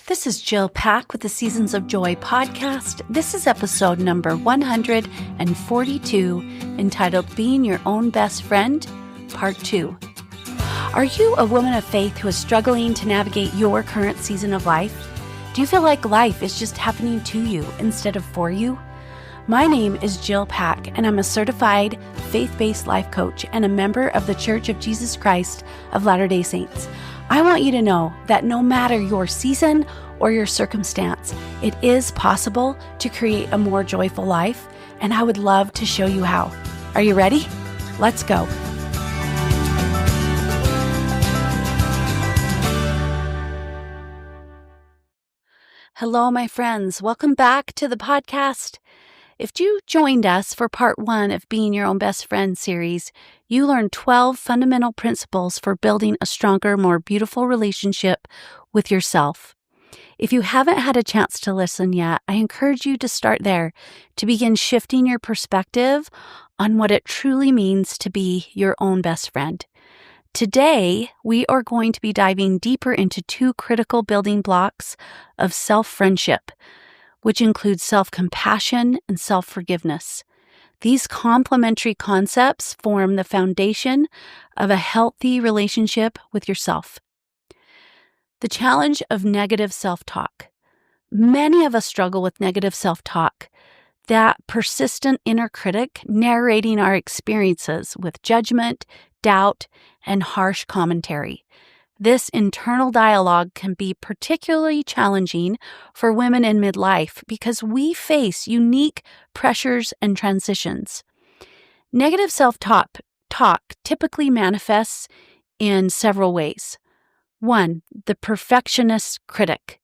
This is Jill Pack with the Seasons of Joy podcast. This is episode number 142, entitled Being Your Own Best Friend, Part 2. Are you a woman of faith who is struggling to navigate your current season of life? Do you feel like life is just happening to you instead of for you? My name is Jill Pack, and I'm a certified faith-based life coach and a member of the Church of Jesus Christ of Latter-day Saints. I want you to know that no matter your season or your circumstance, it is possible to create a more joyful life, and I would love to show you how. Are you ready? Let's go. Hello, my friends. Welcome back to the podcast. If you joined us for part 1 of Being Your Own Best Friend series, you learned 12 fundamental principles for building a stronger, more beautiful relationship with yourself. If you haven't had a chance to listen yet, I encourage you to start there to begin shifting your perspective on what it truly means to be your own best friend. Today, we are going to be diving deeper into 2 critical building blocks of self-friendship, which include self-compassion and self-forgiveness. These complementary concepts form the foundation of a healthy relationship with yourself. The challenge of negative self-talk. Many of us struggle with negative self-talk, that persistent inner critic narrating our experiences with judgment, doubt, and harsh commentary. This internal dialogue can be particularly challenging for women in midlife because we face unique pressures and transitions. Negative self-talk typically manifests in several ways. 1, the perfectionist critic.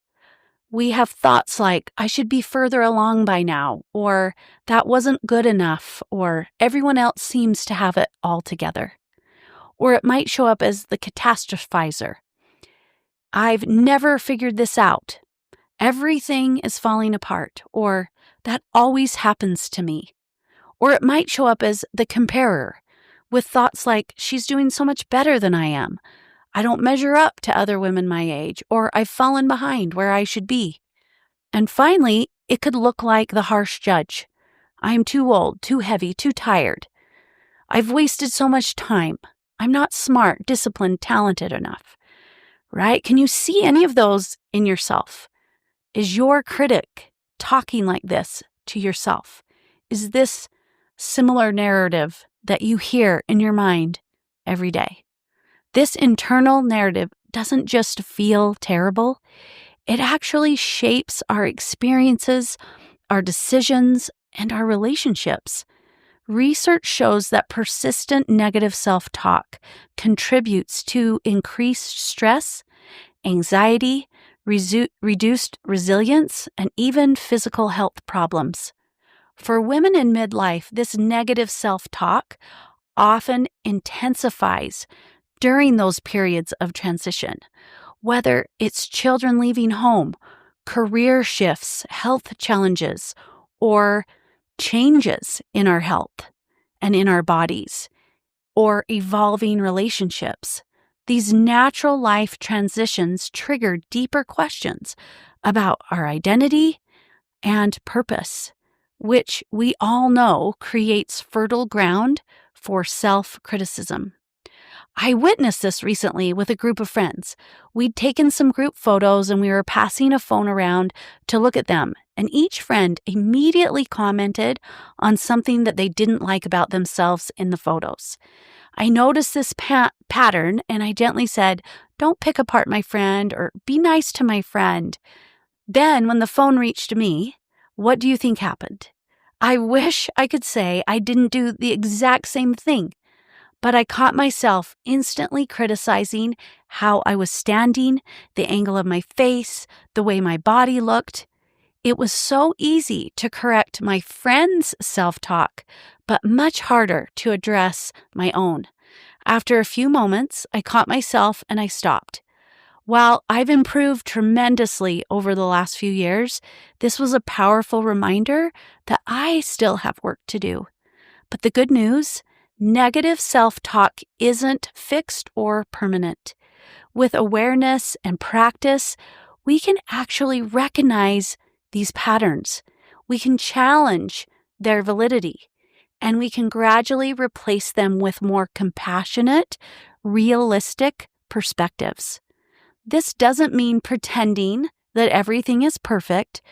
We have thoughts like, I should be further along by now, or that wasn't good enough, or everyone else seems to have it all together. Or it might show up as the catastrophizer. I've never figured this out. Everything is falling apart, or that always happens to me. Or it might show up as the comparer, with thoughts like, she's doing so much better than I am. I don't measure up to other women my age, or I've fallen behind where I should be. And finally, it could look like the harsh judge. I'm too old, too heavy, too tired. I've wasted so much time. I'm not smart, disciplined, talented enough. Right? Can you see any of those in yourself? Is your critic talking like this to yourself? Is this similar narrative that you hear in your mind every day? This internal narrative doesn't just feel terrible. It actually shapes our experiences, our decisions, and our relationships. Research shows that persistent negative self-talk contributes to increased stress, anxiety, reduced resilience, and even physical health problems. For women in midlife, this negative self-talk often intensifies during those periods of transition, whether it's children leaving home, career shifts, health challenges, or changes in our health and in our bodies, or evolving relationships. These natural life transitions trigger deeper questions about our identity and purpose, which we all know creates fertile ground for self-criticism. I witnessed this recently with a group of friends. We'd taken some group photos and we were passing a phone around to look at them, and each friend immediately commented on something that they didn't like about themselves in the photos. I noticed this pattern and I gently said, "Don't pick apart my friend," or "Be nice to my friend." Then when the phone reached me, what do you think happened? I wish I could say I didn't do the exact same thing. But I caught myself instantly criticizing how I was standing, the angle of my face, the way my body looked. It was so easy to correct my friend's self-talk, but much harder to address my own. After a few moments, I caught myself and I stopped. While I've improved tremendously over the last few years, this was a powerful reminder that I still have work to do. But the good news, negative self-talk isn't fixed or permanent. With awareness and practice, we can actually recognize these patterns. We can challenge their validity, and we can gradually replace them with more compassionate, realistic perspectives. This doesn't mean pretending that everything is perfect.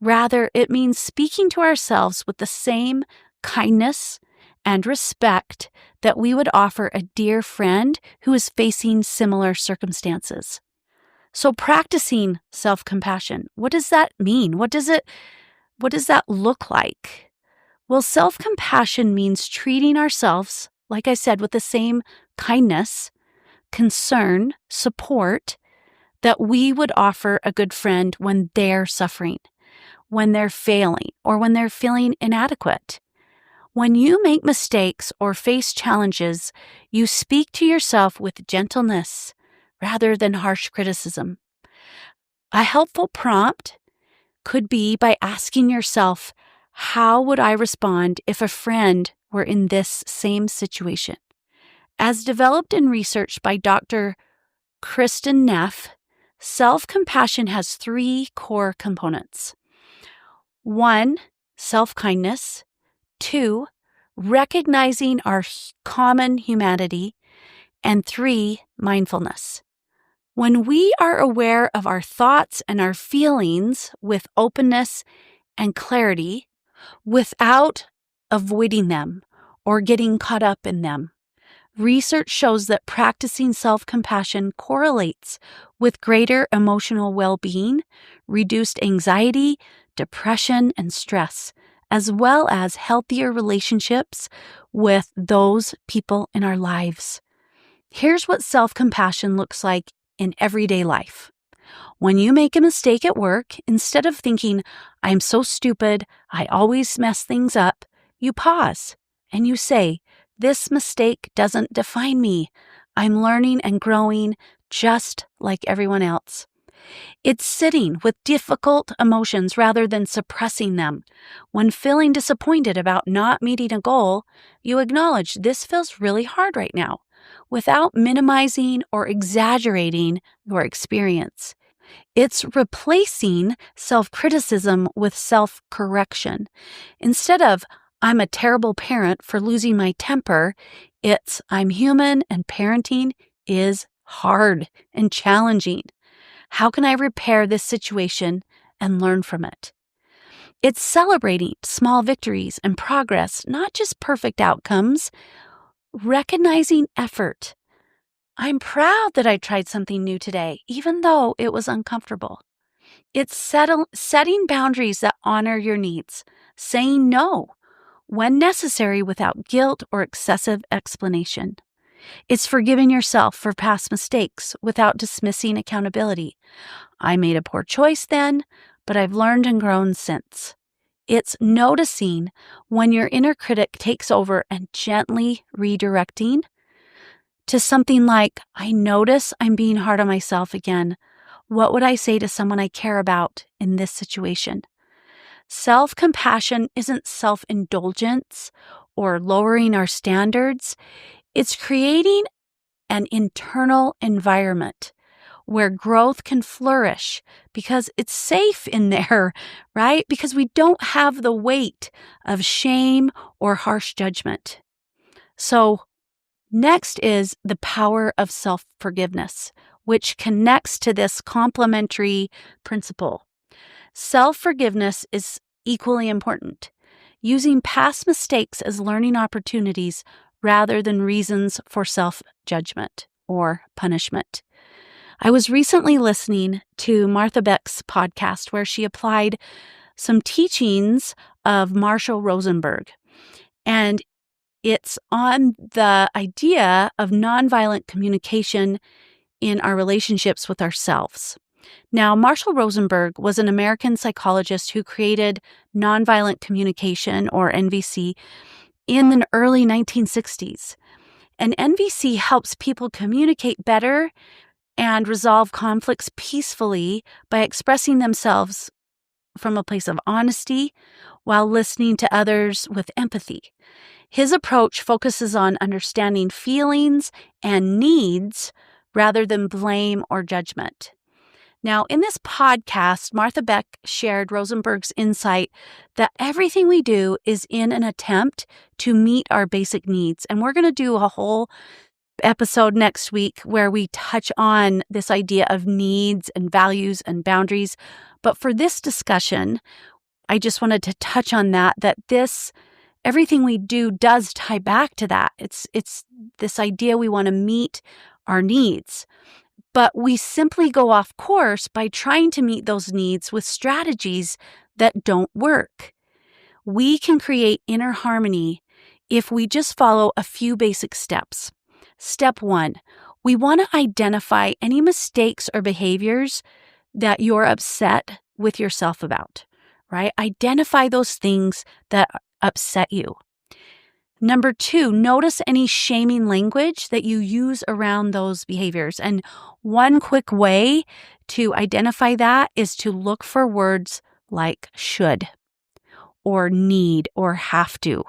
Rather, it means speaking to ourselves with the same kindness and respect that we would offer a dear friend who is facing similar circumstances. So practicing self-compassion, what does that mean? What does that look like? Well, self-compassion means treating ourselves, like I said, with the same kindness, concern, support that we would offer a good friend when they're suffering, when they're failing, or when they're feeling inadequate. When you make mistakes or face challenges, you speak to yourself with gentleness rather than harsh criticism. A helpful prompt could be by asking yourself, how would I respond if a friend were in this same situation? As developed in research by Dr. Kristen Neff, self-compassion has 3 core components. 1, self-kindness. 2, recognizing our common humanity. And 3, mindfulness. When we are aware of our thoughts and our feelings with openness and clarity, without avoiding them or getting caught up in them, research shows that practicing self-compassion correlates with greater emotional well-being, reduced anxiety, depression, and stress, as well as healthier relationships with those people in our lives. Here's what self-compassion looks like in everyday life. When you make a mistake at work, instead of thinking, I'm so stupid, I always mess things up, you pause and you say, this mistake doesn't define me. I'm learning and growing just like everyone else. It's sitting with difficult emotions rather than suppressing them. When feeling disappointed about not meeting a goal, you acknowledge this feels really hard right now, without minimizing or exaggerating your experience. It's replacing self-criticism with self-correction. Instead of, I'm a terrible parent for losing my temper, it's, I'm human and parenting is hard and challenging. How can I repair this situation and learn from it? It's celebrating small victories and progress, not just perfect outcomes. Recognizing effort. I'm proud that I tried something new today, even though it was uncomfortable. It's setting boundaries that honor your needs, saying no when necessary without guilt or excessive explanation. It's forgiving yourself for past mistakes without dismissing accountability. I made a poor choice then, but I've learned and grown since. It's noticing when your inner critic takes over and gently redirecting to something like, I notice I'm being hard on myself again. What would I say to someone I care about in this situation? Self-compassion isn't self-indulgence or lowering our standards. It's creating an internal environment where growth can flourish because it's safe in there, right? Because we don't have the weight of shame or harsh judgment. So next is the power of self-forgiveness, which connects to this complementary principle. Self-forgiveness is equally important, using past mistakes as learning opportunities rather than reasons for self-judgment or punishment. I was recently listening to Martha Beck's podcast where she applied some teachings of Marshall Rosenberg, and it's on the idea of nonviolent communication in our relationships with ourselves. Now, Marshall Rosenberg was an American psychologist who created nonviolent communication, or NVC, in the early 1960s. And NVC helps people communicate better and resolve conflicts peacefully by expressing themselves from a place of honesty while listening to others with empathy. His approach focuses on understanding feelings and needs rather than blame or judgment. Now, in this podcast, Martha Beck shared Rosenberg's insight that everything we do is in an attempt to meet our basic needs. And we're going to do a whole episode next week where we touch on this idea of needs and values and boundaries. But for this discussion, I just wanted to touch on that everything we do does tie back to that. It's this idea we want to meet our needs. But we simply go off course by trying to meet those needs with strategies that don't work. We can create inner harmony if we just follow a few basic steps. Step 1, we want to identify any mistakes or behaviors that you're upset with yourself about, right? Identify those things that upset you. Number 2, notice any shaming language that you use around those behaviors. And one quick way to identify that is to look for words like should or need or have to,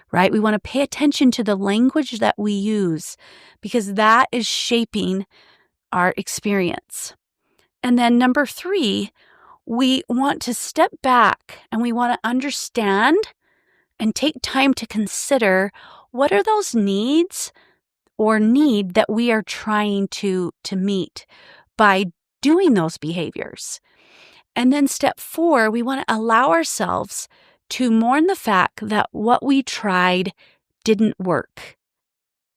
right? We want to pay attention to the language that we use because that is shaping our experience. And then number 3, we want to step back and we want to understand and take time to consider what are those needs or need that we are trying to meet by doing those behaviors. And then step 4, we want to allow ourselves to mourn the fact that what we tried didn't work,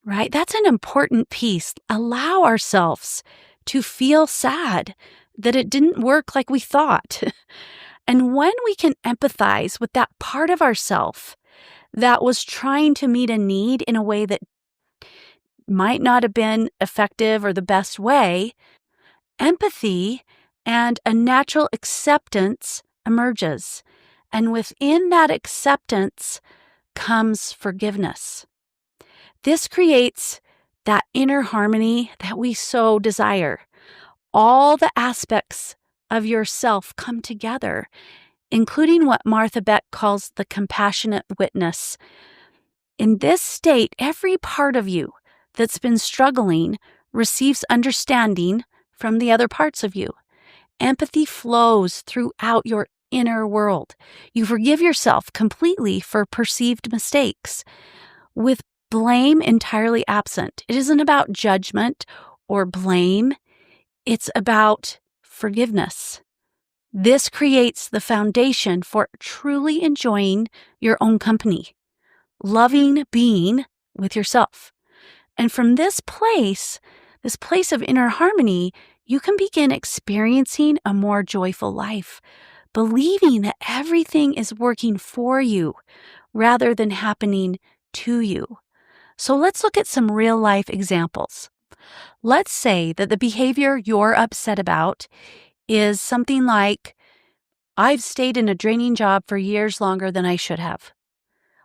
right? That's an important piece. Allow ourselves to feel sad that it didn't work like we thought. And when we can empathize with that part of ourself that was trying to meet a need in a way that might not have been effective or the best way, empathy and a natural acceptance emerges. And within that acceptance comes forgiveness. This creates that inner harmony that we so desire. All the aspects of yourself come together, including what Martha Beck calls the compassionate witness. In this state, every part of you that's been struggling receives understanding from the other parts of you. Empathy flows throughout your inner world. You forgive yourself completely for perceived mistakes, with blame entirely absent. It isn't about judgment or blame. It's about forgiveness. This creates the foundation for truly enjoying your own company, loving being with yourself. And from this place of inner harmony, you can begin experiencing a more joyful life, believing that everything is working for you rather than happening to you. So let's look at some real life examples. Let's say that the behavior you're upset about is something like, I've stayed in a draining job for years longer than I should have.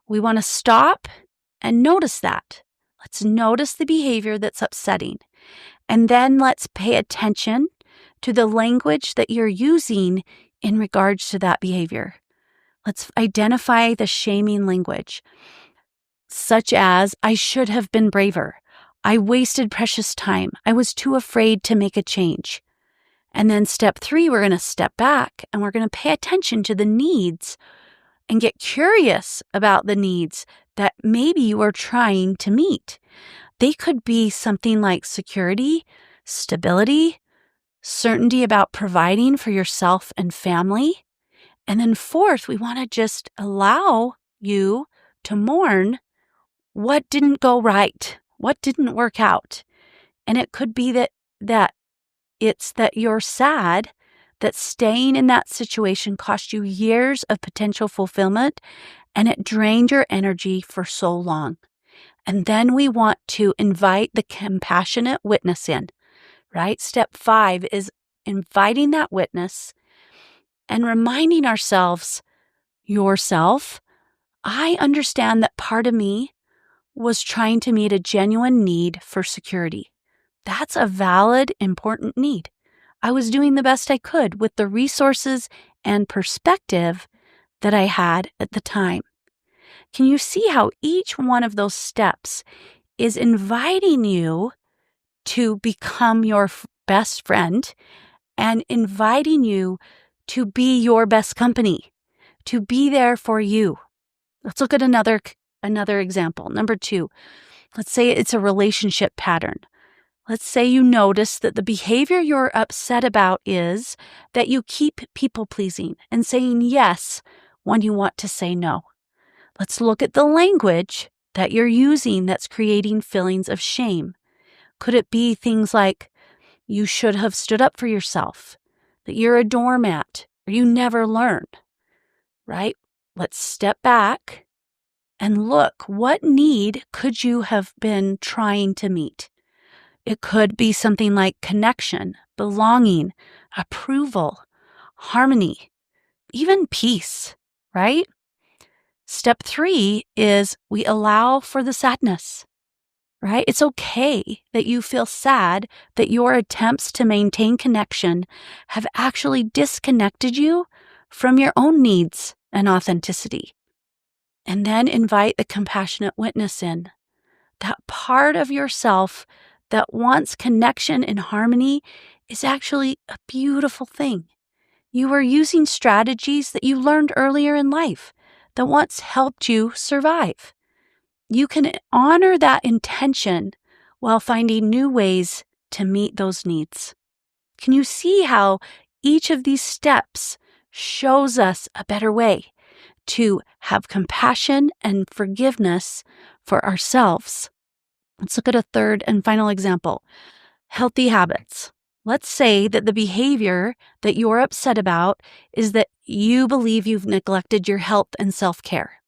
We want to stop and notice that. Let's notice the behavior that's upsetting. And then let's pay attention to the language that you're using in regards to that behavior. Let's identify the shaming language, such as, I should have been braver. I wasted precious time. I was too afraid to make a change. And then step 3, we're going to step back and we're going to pay attention to the needs and get curious about the needs that maybe you are trying to meet. They could be something like security, stability, certainty about providing for yourself and family. And then 4th, we want to just allow you to mourn what didn't go right, what didn't work out. And it could be that it's that you're sad that staying in that situation cost you years of potential fulfillment and it drained your energy for so long. And then we want to invite the compassionate witness in, right? Step 5 is inviting that witness and reminding ourselves, yourself, I understand that part of me was trying to meet a genuine need for security. That's a valid, important need. I was doing the best I could with the resources and perspective that I had at the time. Can you see how each one of those steps is inviting you to become your best friend and inviting you to be your best company, to be there for you. Let's look at another example. Number 2, let's say it's a relationship pattern. Let's say you notice that the behavior you're upset about is that you keep people-pleasing and saying yes when you want to say no. Let's look at the language that you're using that's creating feelings of shame. Could it be things like, you should have stood up for yourself, that you're a doormat, or you never learn, right? Let's step back and look, what need could you have been trying to meet? It could be something like connection, belonging, approval, harmony, even peace, right? Step 3 is we allow for the sadness, right? It's okay that you feel sad that your attempts to maintain connection have actually disconnected you from your own needs and authenticity. And then invite the compassionate witness in, that part of yourself that wants connection and harmony is actually a beautiful thing. You are using strategies that you learned earlier in life that once helped you survive. You can honor that intention while finding new ways to meet those needs. Can you see how each of these steps shows us a better way to have compassion and forgiveness for ourselves? Let's look at a third and final example. Healthy habits. Let's say that the behavior that you're upset about is that you believe you've neglected your health and self-care.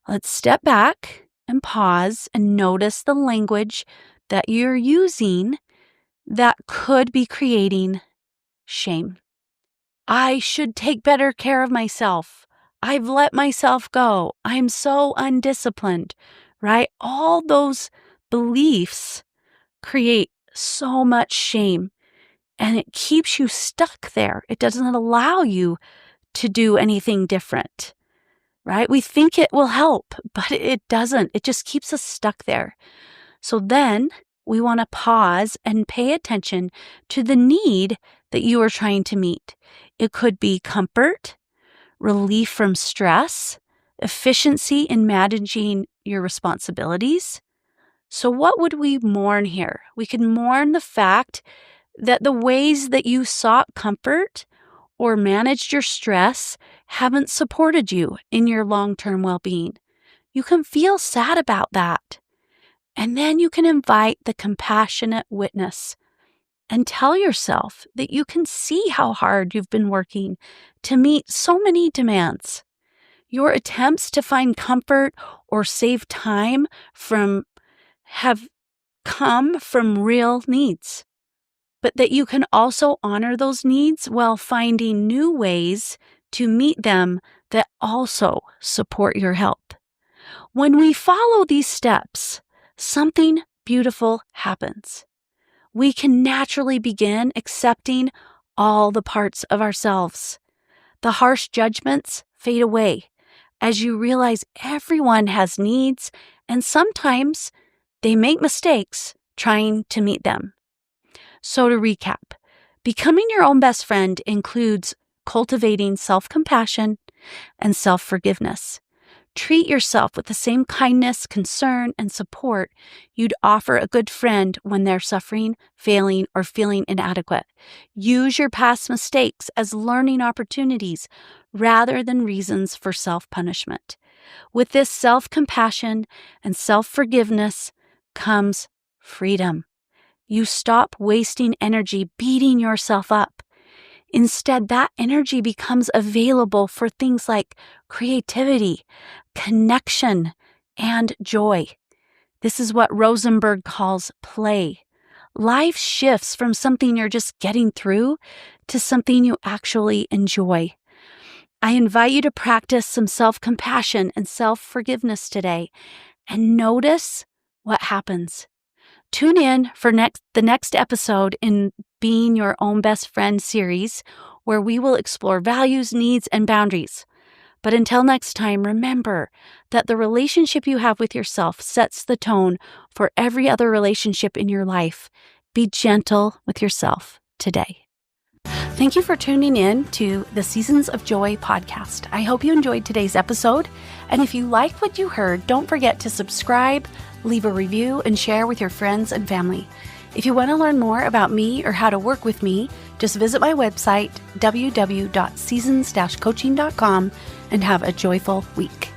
Let's step back and pause and notice the language that you're using that could be creating shame. I should take better care of myself. I've let myself go. I'm so undisciplined, right? All those beliefs create so much shame, and it keeps you stuck there. It doesn't allow you to do anything different, right? We think it will help, but it doesn't. It just keeps us stuck there. So then we want to pause and pay attention to the need that you are trying to meet. It could be comfort, relief from stress, efficiency in managing your responsibilities. So what would we mourn here? We could mourn the fact that the ways that you sought comfort or managed your stress haven't supported you in your long-term well-being. You can feel sad about that. And then you can invite the compassionate witness and tell yourself that you can see how hard you've been working to meet so many demands. Your attempts to find comfort or save time have come from real needs, but that you can also honor those needs while finding new ways to meet them that also support your health. When we follow these steps, something beautiful happens. We can naturally begin accepting all the parts of ourselves. The harsh judgments fade away as you realize everyone has needs, and sometimes they make mistakes trying to meet them. So to recap, becoming your own best friend includes cultivating self-compassion and self-forgiveness. Treat yourself with the same kindness, concern, and support you'd offer a good friend when they're suffering, failing, or feeling inadequate. Use your past mistakes as learning opportunities rather than reasons for self-punishment. With this self-compassion and self-forgiveness comes freedom. You stop wasting energy beating yourself up. Instead, that energy becomes available for things like creativity, connection, and joy. This is what Rosenberg calls play. Life shifts from something you're just getting through to something you actually enjoy. I invite you to practice some self-compassion and self-forgiveness today and notice what happens. Tune in for the next episode in Being Your Own Best Friend series, where we will explore values, needs, and boundaries. But until next time, remember that the relationship you have with yourself sets the tone for every other relationship in your life. Be gentle with yourself today. Thank you for tuning in to the Seasons of Joy podcast. I hope you enjoyed today's episode. And if you liked what you heard, don't forget to subscribe, leave a review, and share with your friends and family. If you want to learn more about me or how to work with me, just visit my website, www.seasons-coaching.com, and have a joyful week.